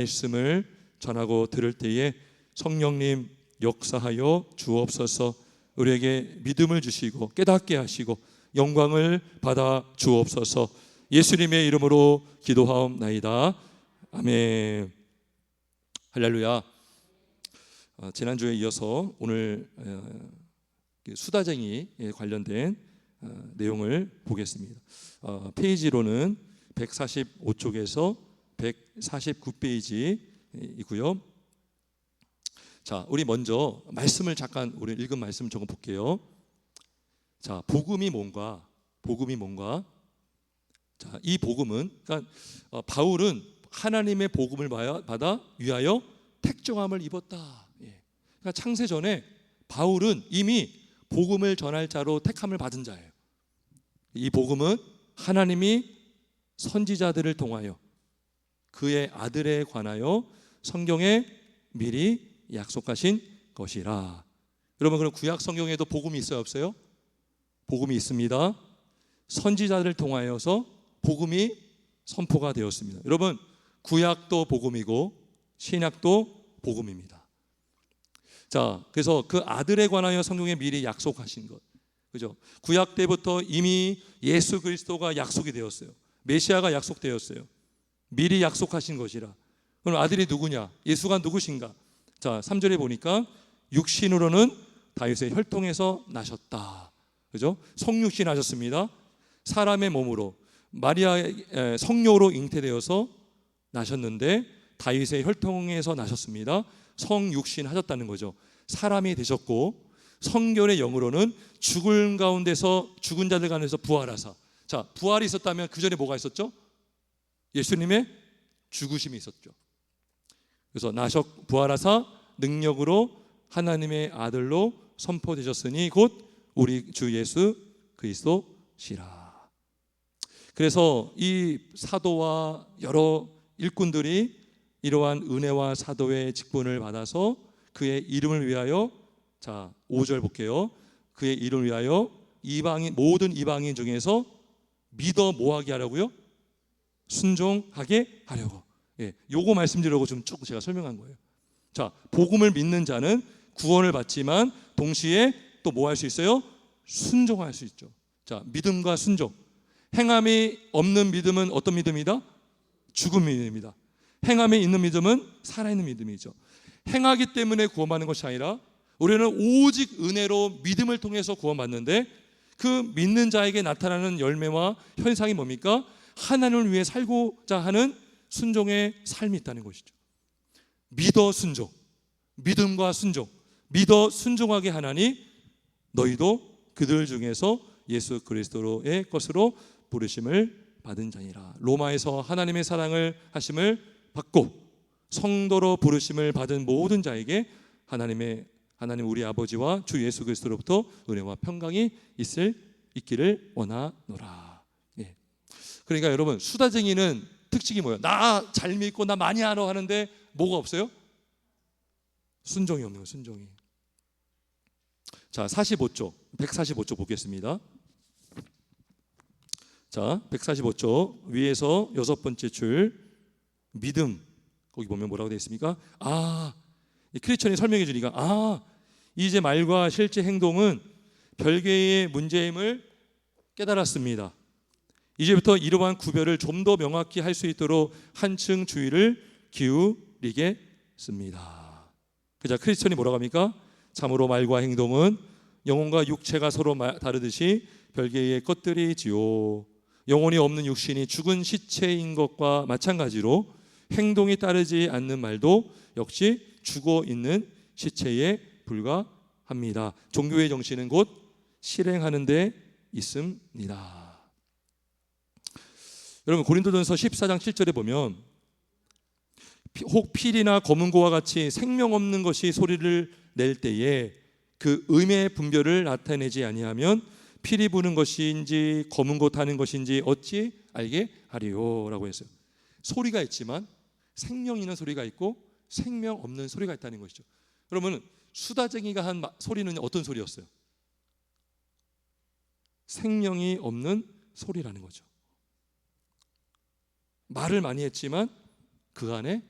말씀을 전하고 들을 때에 성령님 역사하여 주옵소서. 우리에게 믿음을 주시고 깨닫게 하시고 영광을 받아 주옵소서. 예수님의 이름으로 기도하옵나이다. 아멘. 할렐루야. 지난주에 이어서 오늘 수다쟁이에 관련된 내용을 보겠습니다. 페이지로는 145쪽에서 149페이지이고요. 자, 우리 먼저 말씀을 잠깐 우리 읽은 말씀 조금 볼게요. 자, 복음이 뭔가? 자, 이 복음은 그러니까 바울은 하나님의 복음을 받아 위하여 택정함을 입었다. 그러니까 창세 전에 바울은 이미 복음을 전할 자로 택함을 받은 자예요. 이 복음은 하나님이 선지자들을 통하여 그의 아들에 관하여 성경에 미리 약속하신 것이라. 여러분, 그럼 구약 성경에도 복음이 있어요, 없어요? 복음이 있습니다. 선지자들을 통하여서 복음이 선포가 되었습니다. 여러분, 구약도 복음이고 신약도 복음입니다. 자, 그래서 그 아들에 관하여 성경에 미리 약속하신 것, 그죠? 구약 때부터 이미 예수 그리스도가 약속이 되었어요. 메시아가 약속되었어요. 미리 약속하신 것이라. 그럼 아들이 누구냐? 예수가 누구신가? 자, 3절에 보니까 육신으로는 다윗의 혈통에서 나셨다. 그죠? 성육신 하셨습니다. 사람의 몸으로 마리아의 성녀로 잉태되어서 나셨는데 다윗의 혈통에서 나셨습니다. 성육신 하셨다는 거죠. 사람이 되셨고 성결의 영으로는 죽은 가운데서 죽은 자들 가운데서 부활하사. 자, 부활이 있었다면 그 전에 뭐가 있었죠? 예수님의 죽으심이 있었죠. 그래서 부활하사 능력으로 하나님의 아들로 선포되셨으니 곧 우리 주 예수 그리스도시라. 그래서 이 사도와 여러 일꾼들이 이러한 은혜와 사도의 직분을 받아서 그의 이름을 위하여, 자 5절 볼게요. 그의 이름을 위하여 모든 이방인 중에서 믿어 뭐하게 하려고요? 순종하게 하려고. 요거 말씀드리려고 좀 쭉 제가 설명한 거예요. 자, 복음을 믿는 자는 구원을 받지만 동시에 또 뭐 할 수 있어요? 순종할 수 있죠. 자, 믿음과 순종. 행함이 없는 믿음은 어떤 믿음이다? 죽은 믿음입니다. 행함이 있는 믿음은 살아있는 믿음이죠. 행하기 때문에 구원받는 것이 아니라 우리는 오직 은혜로 믿음을 통해서 구원받는데 그 믿는 자에게 나타나는 열매와 현상이 뭡니까? 하나님을 위해 살고자 하는 순종의 삶이 있다는 것이죠. 믿어 순종, 믿음과 순종, 믿어 순종하게 하나니 너희도 그들 중에서 예수 그리스도의 것으로 부르심을 받은 자니라. 로마에서 하나님의 사랑을 하심을 받고 성도로 부르심을 받은 모든 자에게 하나님 우리 아버지와 주 예수 그리스도로부터 은혜와 평강이 있기를 원하노라. 그러니까 여러분, 수다쟁이는 특징이 뭐예요? 나 잘 믿고 나 많이 알아 하는데 뭐가 없어요? 순종이 없는 거예요. 순종이. 자, 145쪽 보겠습니다. 자, 145쪽 위에서 6번째 줄 믿음, 거기 보면 뭐라고 되어 있습니까? 크리스천이 설명해 주니까 이제 말과 실제 행동은 별개의 문제임을 깨달았습니다. 이제부터 이러한 구별을 좀 더 명확히 할 수 있도록 한층 주의를 기울이겠습니다. 그자 크리스천이 뭐라고 합니까? 참으로 말과 행동은 영혼과 육체가 서로 다르듯이 별개의 것들이지요. 영혼이 없는 육신이 죽은 시체인 것과 마찬가지로 행동이 따르지 않는 말도 역시 죽어 있는 시체에 불과합니다. 종교의 정신은 곧 실행하는 데 있습니다. 여러분, 고린도전서 14장 7절에 보면 혹 필이나 검은고와 같이 생명 없는 것이 소리를 낼 때에 그 음의 분별을 나타내지 아니하면 필이 부는 것인지 검은고 타는 것인지 어찌 알게 하리요 라고 했어요. 소리가 있지만 생명 있는 소리가 있고 생명 없는 소리가 있다는 것이죠. 그러면 수다쟁이가 한 소리는 어떤 소리였어요? 생명이 없는 소리라는 거죠. 말을 많이 했지만 그 안에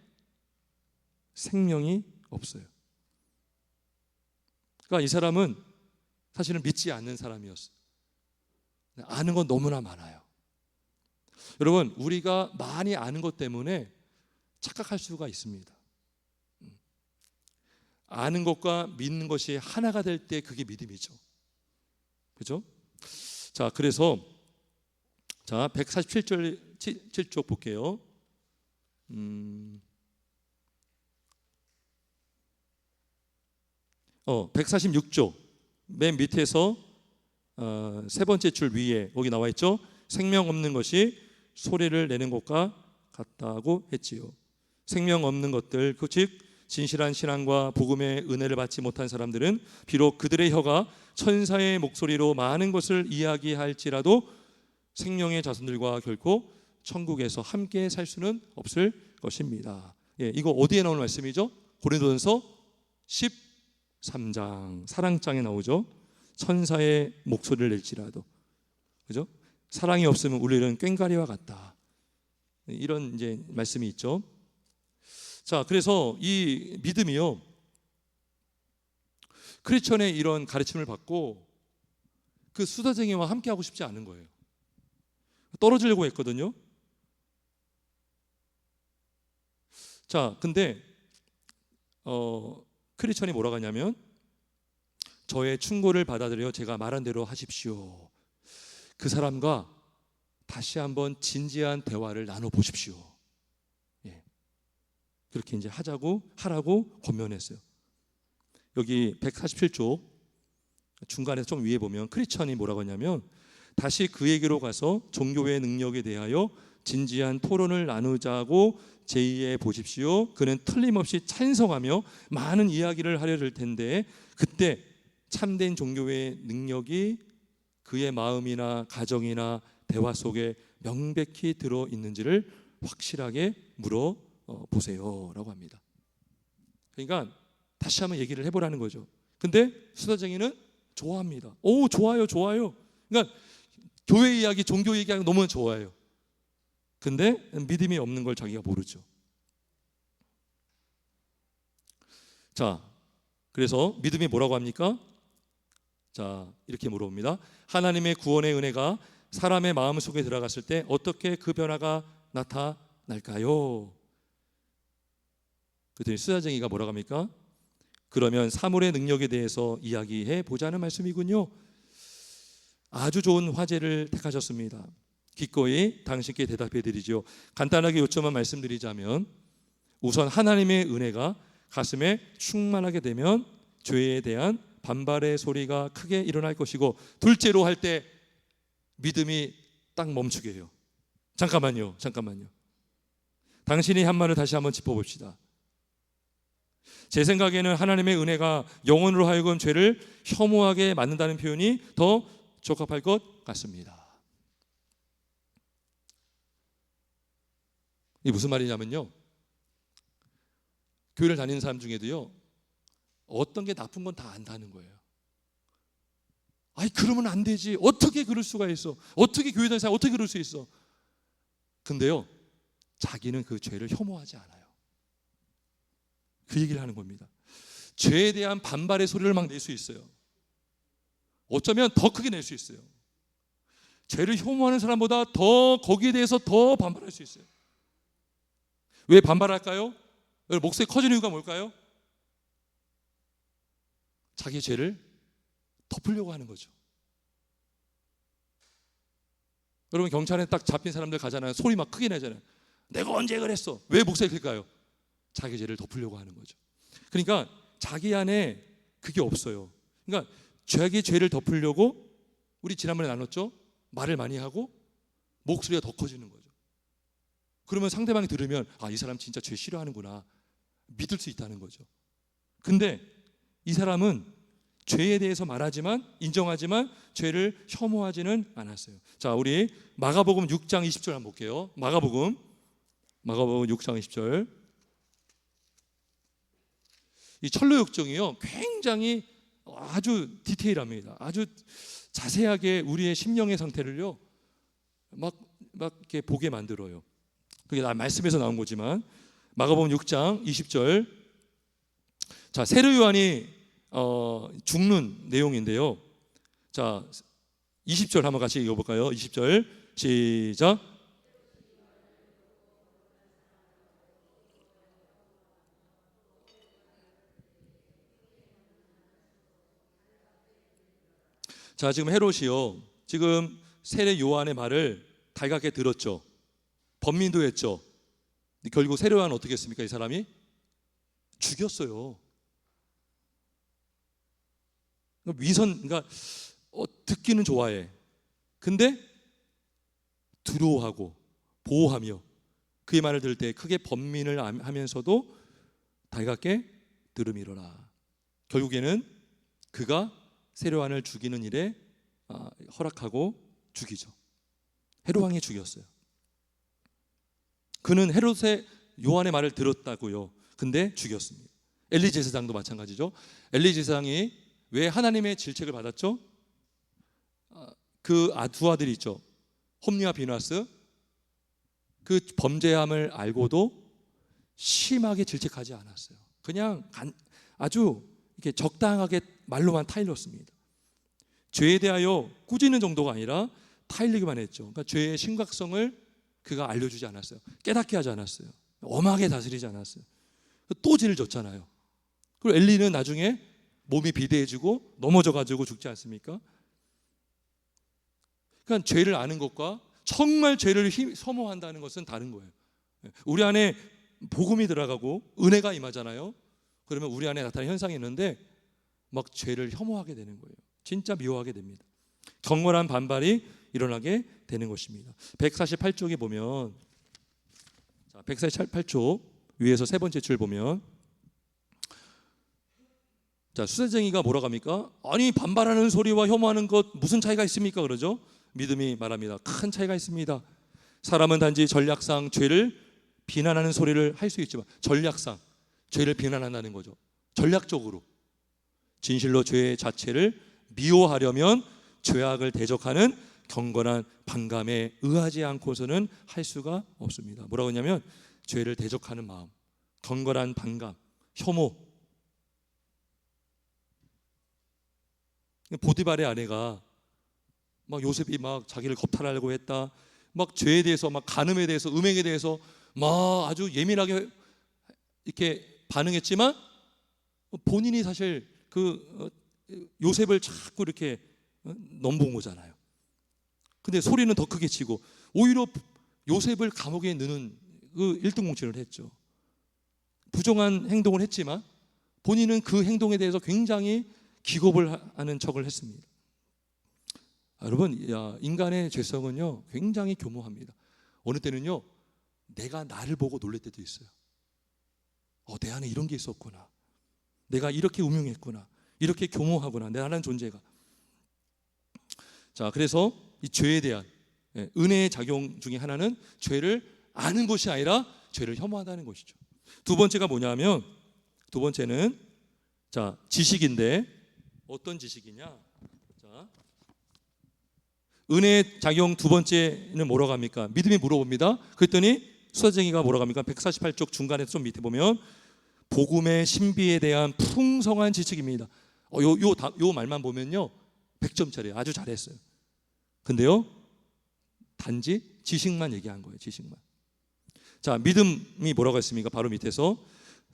생명이 없어요. 그러니까 이 사람은 사실은 믿지 않는 사람이었어요. 아는 건 너무나 많아요. 여러분, 우리가 많이 아는 것 때문에 착각할 수가 있습니다. 아는 것과 믿는 것이 하나가 될 때 그게 믿음이죠. 그죠? 자, 그래서 147절 7쪽 볼게요. 146쪽 맨 밑에서 세 번째 줄 위에 거기 나와 있죠. 생명 없는 것이 소리를 내는 것과 같다고 했지요. 생명 없는 것들, 즉 진실한 신앙과 복음의 은혜를 받지 못한 사람들은 비록 그들의 혀가 천사의 목소리로 많은 것을 이야기할지라도 생명의 자손들과 결코 천국에서 함께 살 수는 없을 것입니다. 예, 이거 어디에 나오는 말씀이죠? 고린도전서 13장 사랑장에 나오죠. 천사의 목소리를 낼지라도, 그죠? 사랑이 없으면 우리는 꽹과리와 같다. 이런 이제 말씀이 있죠. 자, 그래서 이 믿음이요, 크리스천의 이런 가르침을 받고 그 수다쟁이와 함께 하고 싶지 않은 거예요. 떨어지려고 했거든요. 자, 근데 크리스천이 뭐라고 하냐면, 저의 충고를 받아들여 제가 말한 대로 하십시오. 그 사람과 다시 한번 진지한 대화를 나눠보십시오. 예. 그렇게 이제 하라고 권면했어요. 여기 147쪽 중간에 좀 위에 보면 크리스천이 뭐라고 하냐면, 다시 그에게로 가서 종교의 능력에 대하여 진지한 토론을 나누자고 제의해 보십시오. 그는 틀림없이 찬성하며 많은 이야기를 하려 할 텐데, 그때 참된 종교의 능력이 그의 마음이나 가정이나 대화 속에 명백히 들어있는지를 확실하게 물어보세요 라고 합니다. 그러니까 다시 한번 얘기를 해보라는 거죠. 근데 수다쟁이는 좋아합니다. 오, 좋아요. 그러니까 교회 이야기, 종교 얘기하는 거 너무 좋아해요. 근데 믿음이 없는 걸 자기가 모르죠. 자, 그래서 믿음이 뭐라고 합니까? 자, 이렇게 물어봅니다. 하나님의 구원의 은혜가 사람의 마음 속에 들어갔을 때 어떻게 그 변화가 나타날까요? 그랬더니 수다쟁이가 뭐라고 합니까? 그러면 사물의 능력에 대해서 이야기해 보자는 말씀이군요. 아주 좋은 화제를 택하셨습니다. 기꺼이 당신께 대답해 드리죠. 간단하게 요점만 말씀드리자면, 우선 하나님의 은혜가 가슴에 충만하게 되면 죄에 대한 반발의 소리가 크게 일어날 것이고, 둘째로 할 때 믿음이 딱 멈추게 해요. 잠깐만요. 당신이 한 말을 다시 한번 짚어봅시다. 제 생각에는 하나님의 은혜가 영혼으로 하여금 죄를 혐오하게 만든다는 표현이 더 적합할 것 같습니다. 이게 무슨 말이냐면요, 교회를 다니는 사람 중에도요, 어떤 게 나쁜 건 다 안다는 거예요. 아이, 그러면 안 되지. 어떻게 그럴 수가 있어? 어떻게 교회 다니는 사람 어떻게 그럴 수 있어? 근데요, 자기는 그 죄를 혐오하지 않아요. 그 얘기를 하는 겁니다. 죄에 대한 반발의 소리를 막 낼 수 있어요. 어쩌면 더 크게 낼 수 있어요. 죄를 혐오하는 사람보다 더 거기에 대해서 더 반발할 수 있어요. 왜 반발할까요? 목소리 커지는 이유가 뭘까요? 자기 죄를 덮으려고 하는 거죠. 여러분, 경찰에 딱 잡힌 사람들 가잖아요. 소리 막 크게 내잖아요. 내가 언제 그랬어? 왜 목소리 클까요? 자기 죄를 덮으려고 하는 거죠. 그러니까 자기 안에 그게 없어요. 그러니까 자기 죄를 덮으려고, 우리 지난번에 나눴죠? 말을 많이 하고 목소리가 더 커지는 거죠. 그러면 상대방이 들으면, 아, 이 사람 진짜 죄 싫어하는구나, 믿을 수 있다는 거죠. 근데 이 사람은 죄에 대해서 말하지만, 인정하지만 죄를 혐오하지는 않았어요. 자, 우리 마가복음 6장 20절 한번 볼게요. 마가복음 6장 20절. 이 철로역정이요, 굉장히 아주 디테일합니다. 아주 자세하게 우리의 심령의 상태를요 막 이렇게 보게 만들어요. 그게 말씀에서 나온 거지만, 마가복음 6장 20절 자, 세례 요한이 죽는 내용인데요. 자, 20절 한번 같이 읽어볼까요? 20절 시작. 자, 지금 헤롯이요, 지금 세례 요한의 말을 달갑게 들었죠. 번민도 했죠. 결국 세례 요한은 어떻게 했습니까? 이 사람이 죽였어요. 그러니까 듣기는 좋아해. 근데 두려워하고 보호하며 그의 말을 들을 때 크게 번민을 하면서도 달갑게 들음이로라. 결국에는 그가 세례 요한을 죽이는 일에 허락하고 죽이죠. 헤롯 왕이 죽였어요. 그는 헤롯의 요한의 말을 들었다고요. 근데 죽였습니다. 엘리 제사장도 마찬가지죠. 엘리 제사장이 왜 하나님의 질책을 받았죠? 그 두 아들이 있죠. 홈리와 비나스. 그 범죄함을 알고도 심하게 질책하지 않았어요. 그냥 아주 이렇게 적당하게 말로만 타일렀습니다. 죄에 대하여 꾸짖는 정도가 아니라 타일리기만 했죠. 그러니까 죄의 심각성을 그가 알려주지 않았어요. 깨닫게 하지 않았어요. 엄하게 다스리지 않았어요. 또 죄를 졌잖아요. 그리고 엘리는 나중에 몸이 비대해지고 넘어져가지고 죽지 않습니까? 그러니까 죄를 아는 것과 정말 죄를 혐오한다는 것은 다른 거예요. 우리 안에 복음이 들어가고 은혜가 임하잖아요. 그러면 우리 안에 나타나는 현상이 있는데 막 죄를 혐오하게 되는 거예요. 진짜 미워하게 됩니다. 격렬한 반발이 일어나게 되는 것입니다. 148쪽에 보면, 자, 148쪽 위에서 세 번째 줄 보면, 자, 수세쟁이가 뭐라고 합니까? 아니, 반발하는 소리와 혐오하는 것 무슨 차이가 있습니까? 그러죠. 믿음이 말합니다. 큰 차이가 있습니다. 사람은 단지 전략상 죄를 비난하는 소리를 할 수 있지만, 전략상 죄를 비난한다는 거죠. 전략적으로. 진실로 죄 자체를 미워하려면 죄악을 대적하는 경건한 반감에 의하지 않고서는 할 수가 없습니다. 뭐라고 했냐면 죄를 대적하는 마음, 경건한 반감, 혐오. 보디발의 아내가 막 요셉이 막 자기를 겁탈하려고 했다, 막 죄에 대해서, 막 간음에 대해서, 음행에 대해서 막 아주 예민하게 이렇게 반응했지만 본인이 사실 그 요셉을 자꾸 이렇게 넘본 거잖아요. 근데 소리는 더 크게 치고 오히려 요셉을 감옥에 넣는 그 일등공신을 했죠. 부정한 행동을 했지만 본인은 그 행동에 대해서 굉장히 기겁을 하는 척을 했습니다. 여러분, 인간의 죄성은요 굉장히 교묘합니다. 어느 때는요 내가 나를 보고 놀랄 때도 있어요. 내 안에 이런 게 있었구나, 내가 이렇게 음흉했구나, 이렇게 교묘하구나, 나라는 존재가. 자, 그래서 이 죄에 대한 은혜의 작용 중에 하나는 죄를 아는 것이 아니라 죄를 혐오한다는 것이죠. 두 번째가 뭐냐면, 두 번째는 자, 지식인데 어떤 지식이냐? 자, 은혜의 작용 두 번째는 뭐라고 합니까? 믿음이 물어봅니다. 그랬더니 수사쟁이가 뭐라고 합니까? 148쪽 중간에 좀 밑에 보면 복음의 신비에 대한 풍성한 지식입니다. 요 말만 보면요 100점짜리 아주 잘했어요. 근데요 단지 지식만 얘기한 거예요. 지식만. 자, 믿음이 뭐라고 했습니까? 바로 밑에서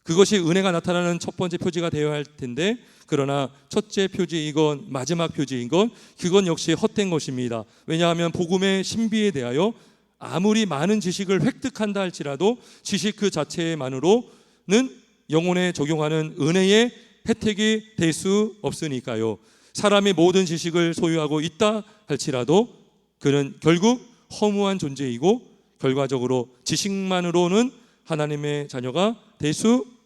그것이 은혜가 나타나는 첫 번째 표지가 되어야 할 텐데, 그러나 첫째 표지이건 마지막 표지이건 그건 역시 헛된 것입니다. 왜냐하면 복음의 신비에 대하여 아무리 많은 지식을 획득한다 할지라도 지식 그 자체만으로는 영혼에 적용하는 은혜의 혜택이 될 수 없으니까요. 사람이 모든 지식을 소유하고 있다 할지라도 그는 결국 허무한 존재이고 결과적으로 지식만으로는 하나님의 자녀가 될 수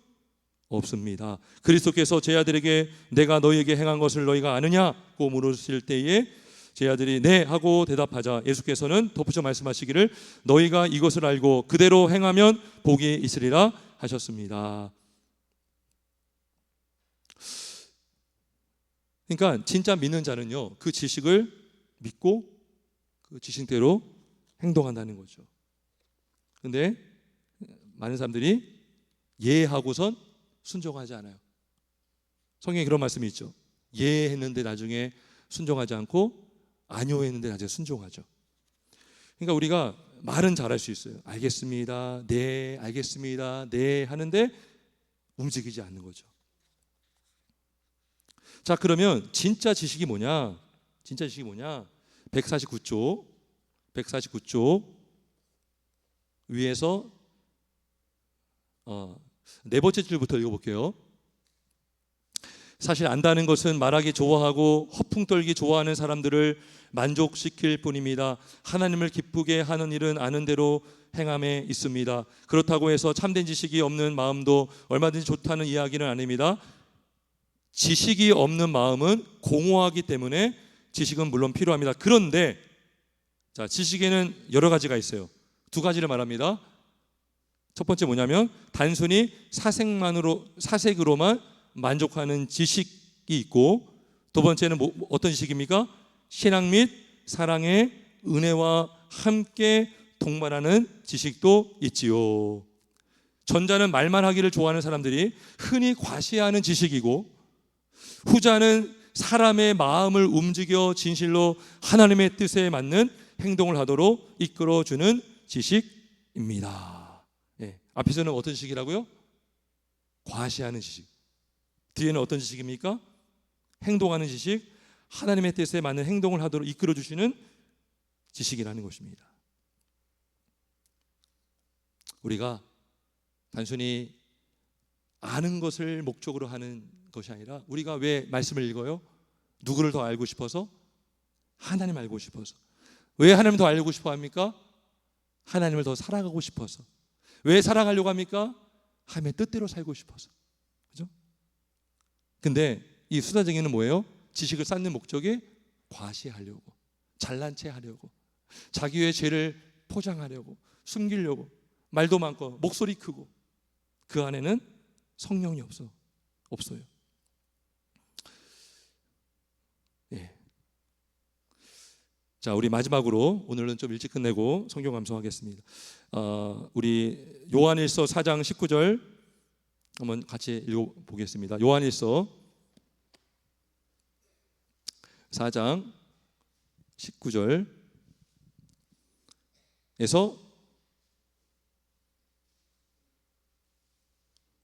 없습니다. 그리스도께서 제 아들에게 내가 너희에게 행한 것을 너희가 아느냐고 물으실 때에 제 아들이 네 하고 대답하자 예수께서는 덧붙여 말씀하시기를 너희가 이것을 알고 그대로 행하면 복이 있으리라 하셨습니다. 그러니까 진짜 믿는 자는요 그 지식을 믿고 그 지식대로 행동한다는 거죠. 근데 많은 사람들이 예하고선 순종하지 않아요. 성경에 그런 말씀이 있죠. 예 했는데 나중에 순종하지 않고 아니요 했는데 나중에 순종하죠. 그러니까 우리가 말은 잘할 수 있어요. 알겠습니다. 네, 알겠습니다. 네 하는데 움직이지 않는 거죠. 자, 그러면 진짜 지식이 뭐냐? 진짜 지식이 뭐냐? 149쪽 위에서 네 번째 줄부터 읽어볼게요. 사실 안다는 것은 말하기 좋아하고 허풍 떨기 좋아하는 사람들을 만족시킬 뿐입니다. 하나님을 기쁘게 하는 일은 아는 대로 행함에 있습니다. 그렇다고 해서 참된 지식이 없는 마음도 얼마든지 좋다는 이야기는 아닙니다. 지식이 없는 마음은 공허하기 때문에 지식은 물론 필요합니다. 그런데 자, 지식에는 여러 가지가 있어요. 두 가지를 말합니다. 첫 번째 뭐냐면 단순히 사색으로만 만족하는 지식이 있고, 두 번째는 어떤 지식입니까? 신앙 및 사랑의 은혜와 함께 동반하는 지식도 있지요. 전자는 말만 하기를 좋아하는 사람들이 흔히 과시하는 지식이고, 후자는 사람의 마음을 움직여 진실로 하나님의 뜻에 맞는 행동을 하도록 이끌어주는 지식입니다. 앞에서는 어떤 지식이라고요? 과시하는 지식. 뒤에는 어떤 지식입니까? 행동하는 지식, 하나님의 뜻에 맞는 행동을 하도록 이끌어주시는 지식이라는 것입니다. 우리가 단순히 아는 것을 목적으로 하는 것이 아니라, 우리가 왜 말씀을 읽어요? 누구를 더 알고 싶어서? 하나님 알고 싶어서. 왜 하나님을 더 알고 싶어 합니까? 하나님을 더 사랑하고 싶어서. 왜 사랑하려고 합니까? 하나님의 뜻대로 살고 싶어서. 그죠? 근데 이 수다쟁이는 뭐예요? 지식을 쌓는 목적이 과시하려고, 잘난 체 하려고, 자기의 죄를 포장하려고, 숨기려고, 말도 많고 목소리 크고, 그 안에는 성령이 없어요. 자, 우리 마지막으로 오늘은 좀 일찍 끝내고 성경 감상하겠습니다. 우리 요한일서 4장 19절 한번 같이 읽어보겠습니다. 요한일서 4장 19절에서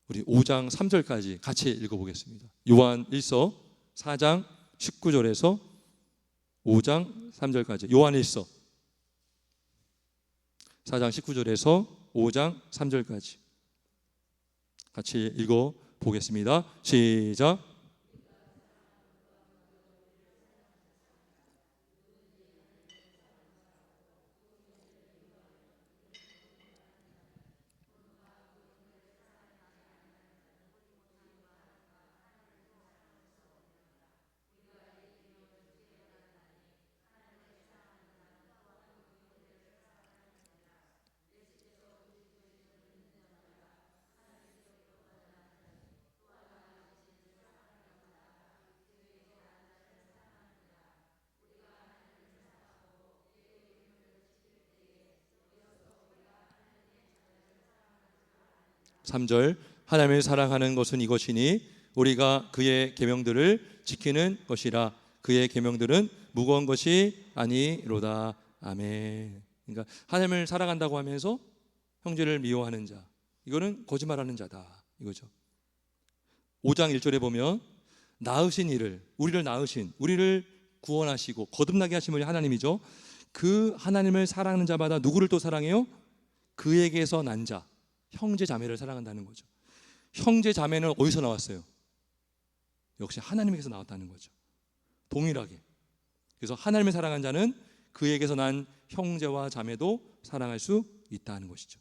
우리 5장 3절까지 같이 읽어보겠습니다. 요한일서 4장 19절에서 5장 3절까지. 요한일서 4장 19절에서 5장 3절까지 같이 읽어보겠습니다. 시작. 삼절 하나님을 사랑하는 것은 이것이니 우리가 그의 계명들을 지키는 것이라. 그의 계명들은 무거운 것이 아니로다. 아멘. 그러니까 하나님을 사랑한다고 하면서 형제를 미워하는 자, 이거는 거짓말하는 자다 이거죠. 5장 1절에 보면 낳으신 이를, 우리를 낳으신, 우리를 구원하시고 거듭나게 하신 분이 하나님이죠. 그 하나님을 사랑하는 자마다 누구를 또 사랑해요? 그에게서 난 자, 형제 자매를 사랑한다는 거죠. 형제 자매는 어디서 나왔어요? 역시 하나님에게서 나왔다는 거죠. 동일하게. 그래서 하나님을 사랑한 자는 그에게서 난 형제와 자매도 사랑할 수 있다는 것이죠.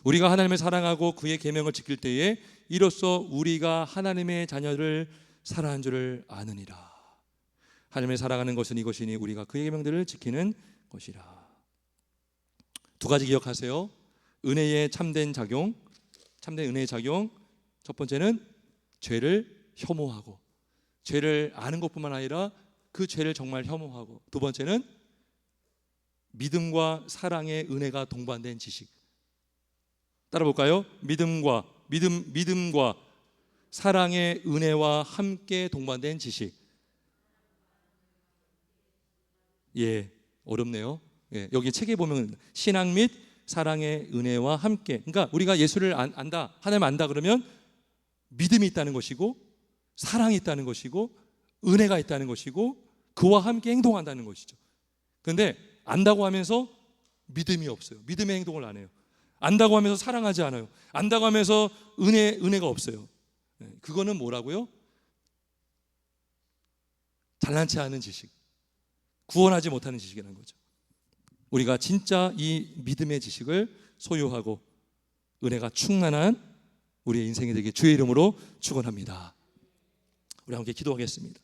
우리가 하나님을 사랑하고 그의 계명을 지킬 때에 이로써 우리가 하나님의 자녀를 사랑한 줄을 아느니라. 하나님을 사랑하는 것은 이것이니 우리가 그의 계명들을 지키는 것이라. 두 가지 기억하세요. 은혜의 참된 작용, 참된 은혜의 작용. 첫 번째는 죄를 혐오하고, 죄를 아는 것뿐만 아니라 그 죄를 정말 혐오하고, 두 번째는 믿음과 사랑의 은혜가 동반된 지식. 따라 볼까요? 믿음과 사랑의 은혜와 함께 동반된 지식. 예, 어렵네요. 예, 여기 책에 보면 신앙 및 사랑의 은혜와 함께. 그러니까 우리가 예수를 안다, 하나님 안다 그러면 믿음이 있다는 것이고, 사랑이 있다는 것이고, 은혜가 있다는 것이고, 그와 함께 행동한다는 것이죠. 그런데 안다고 하면서 믿음이 없어요. 믿음의 행동을 안 해요. 안다고 하면서 사랑하지 않아요. 안다고 하면서 은혜가 없어요. 그거는 뭐라고요? 잘난치 않은 지식, 구원하지 못하는 지식이라는 거죠. 우리가 진짜 이 믿음의 지식을 소유하고 은혜가 충만한 우리의 인생이 되게 주의 이름으로 축원합니다. 우리 함께 기도하겠습니다.